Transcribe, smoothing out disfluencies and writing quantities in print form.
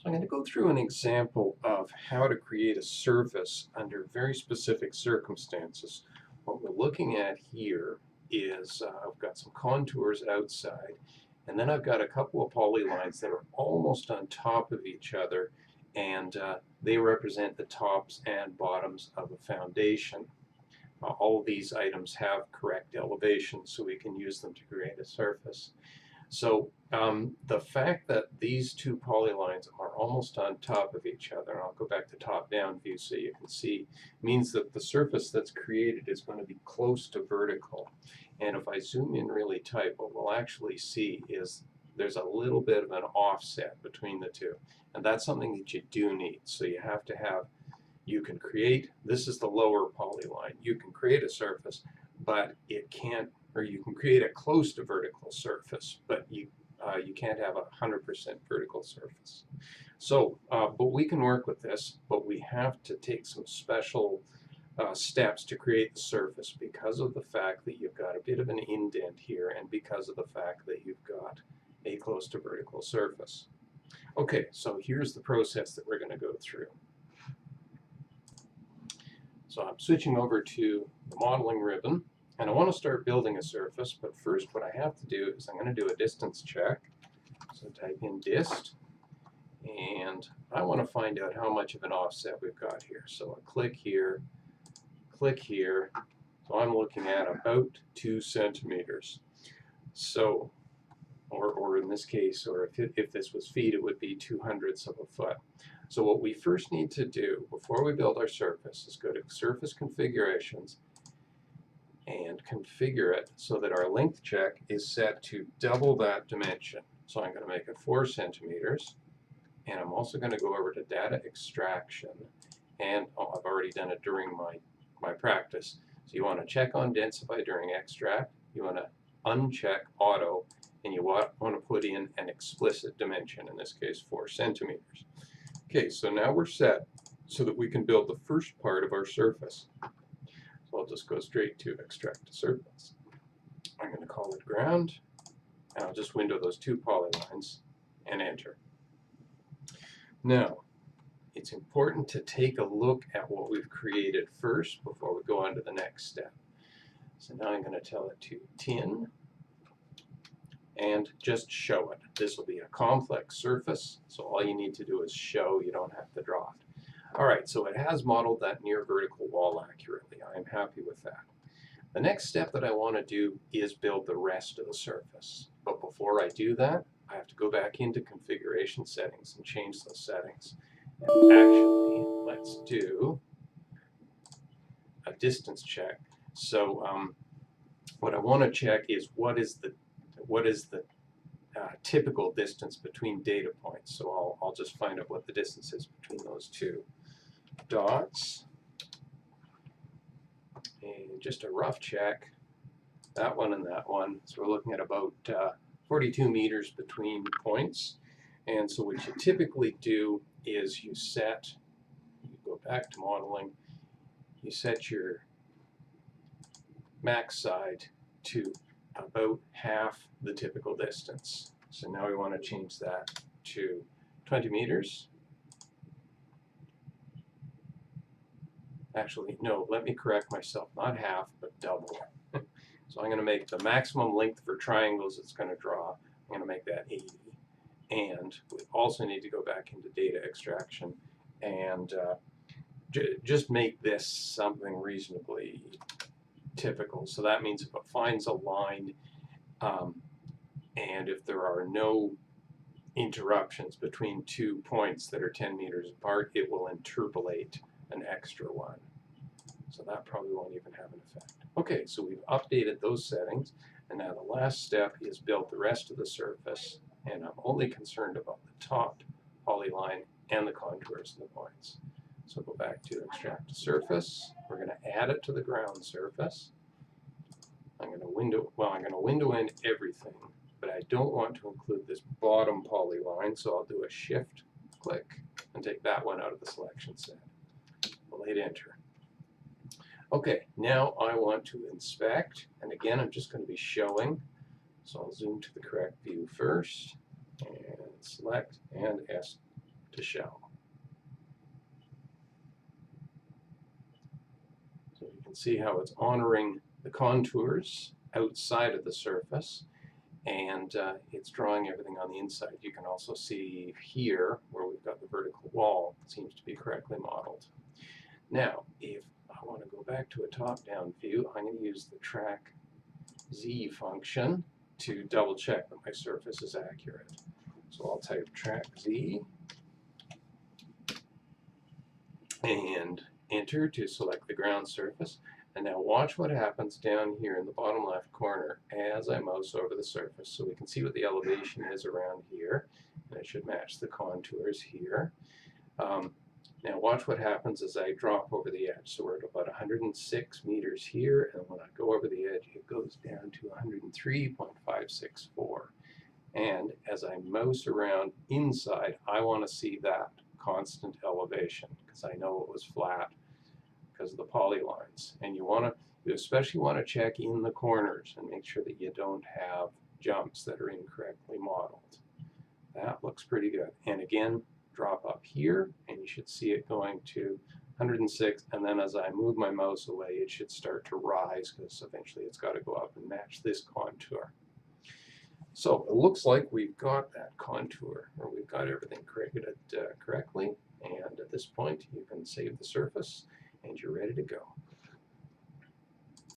I'm going to go through an example of how to create a surface under very specific circumstances. What we're looking at here is I've got some contours outside, and then I've got a couple of polylines that are almost on top of each other, and they represent the tops and bottoms of a foundation. All of these items have correct elevations, so we can use them to create a surface. So the fact that these two polylines are almost on top of each other, and I'll go back to top-down view so you can see, means that the surface that's created is going to be close to vertical. And if I zoom in really tight, what we'll actually see is there's a little bit of an offset between the two. And that's something that you do need. So you have to have, you can create, this is the lower polyline, you can create a surface, but it can't, or you can create a close to vertical surface, but you can't have a 100% vertical surface. So, but we can work with this, but we have to take some special steps to create the surface because of the fact that you've got a bit of an indent here and because of the fact that you've got a close to vertical surface. Okay, so here's the process that we're going to go through. So I'm switching over to the modeling ribbon, and I want to start building a surface, but first what I have to do is I'm going to do a distance check. So type in dist, and I want to find out how much of an offset we've got here. So I click here, so I'm looking at about 2 centimeters. So, or in this case, or if this was feet, it would be 2/100ths of a foot. So what we first need to do before we build our surface is go to Surface Configurations and configure it so that our length check is set to double that dimension. So I'm going to make it 4 centimeters, and I'm also going to go over to Data Extraction, and I've already done it during my practice. So you want to check on Densify during extract, you want to uncheck Auto, and you want to put in an explicit dimension, in this case 4 centimeters. Okay, so now we're set so that we can build the first part of our surface. So I'll just go straight to Extract a Surface. I'm going to call it Ground, and I'll just window those two polylines and enter. Now, it's important to take a look at what we've created first before we go on to the next step. So now I'm going to tell it to tin and just show it. This will be a complex surface, so all you need to do is show, you don't have to draw it. Alright, so it has modeled that near vertical wall accurately. I'm happy with that. The next step that I want to do is build the rest of the surface. But before I do that, I have to go back into configuration settings and change those settings. And actually, let's do a distance check. So what I want to check is what is the typical distance between data points. So I'll just find out what the distance is between those two dots. And just a rough check, that one and that one. So we're looking at about 42 meters between points. And so what you typically do is you go back to modeling, you set your max side to about half the typical distance. So now we want to change that to 20 meters. Actually, no, let me correct myself, not half, but double. So I'm going to make the maximum length for triangles it's going to draw, I'm going to make that 80. And we also need to go back into data extraction and just make this something reasonably typical. So that means if it finds a line and if there are no interruptions between 2 points that are 10 meters apart, it will interpolate an extra one. So that probably won't even have an effect. Okay, so we've updated those settings, and now the last step is build the rest of the surface, and I'm only concerned about the top polyline and the contours and the points. So go back to Extract a Surface. We're going to add it to the ground surface. I'm going to window in everything, but I don't want to include this bottom polyline, so I'll do a Shift click and take that one out of the selection set. We'll hit Enter. Okay, now I want to inspect, and again I'm just going to be showing, so I'll zoom to the correct view first, and select, and to show. So you can see how it's honoring the contours outside of the surface, and it's drawing everything on the inside. You can also see here where we've got the vertical wall, it seems to be correctly modeled. Now, if I want to go back to a top-down view, I'm going to use the track Z function to double check that my surface is accurate. So I'll type track Z and enter to select the ground surface. And now watch what happens down here in the bottom left corner as I mouse over the surface. So we can see what the elevation is around here, and it should match the contours here. Now watch what happens as I drop over the edge. So we're at about 106 meters here, and when I go over the edge, it goes down to 103.564. And as I mouse around inside, I want to see that constant elevation because I know it was flat because of the polylines. And you especially want to check in the corners and make sure that you don't have jumps that are incorrectly modeled. That looks pretty good. And again, drop up here, and you should see it going to 106, and then as I move my mouse away, it should start to rise because eventually it's got to go up and match this contour. So it looks like we've got that contour, or we've got everything created correctly, and at this point you can save the surface and you're ready to go.